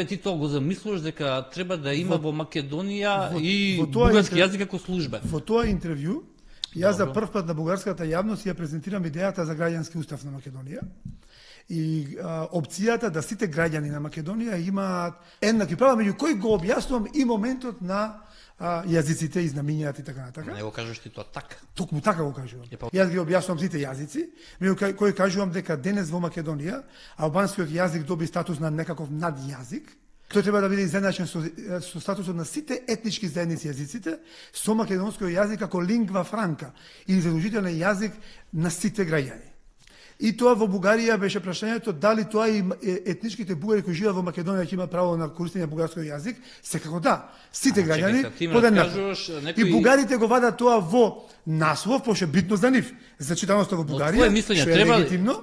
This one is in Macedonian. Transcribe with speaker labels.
Speaker 1: Ти тоа го замислуваш дека треба да има во Македонија и
Speaker 2: во тоа
Speaker 1: бугарски јазик како службен.
Speaker 2: Во тоа интервју, јас за прв пат на бугарската јавност ја презентирам идејата за граѓански устав на Македонија и опцијата да сите граѓани на Македонија имаат еднакви права, меѓу кои го објаснувам и моментот на јазиците, изнамињата и така натака.
Speaker 1: Не го кажеш ти тоа така.
Speaker 2: Токму така го кажувам. Јас ги објаснувам сите јазици, меѓу кои кажувам дека денес во Македонија албанскиот јазик доби статус на некаков надјазик. Тој треба да биде изедначен со статусот на сите етнички заедници јазиците, со македонскиот јазик како лингва франка или задолжителен јазик на сите граѓани. И тоа во Бугарија беше прашањето дали тоа и етничките бугари кои живеат во Македонија ќе имаат право на користење на бугарскиот јазик, секако да. Сите граѓани подеднакво. И бугарите го вадат тоа во наслов, пошто е битно за нив. За читаноста во Бугарија,
Speaker 1: што
Speaker 2: е легитимно.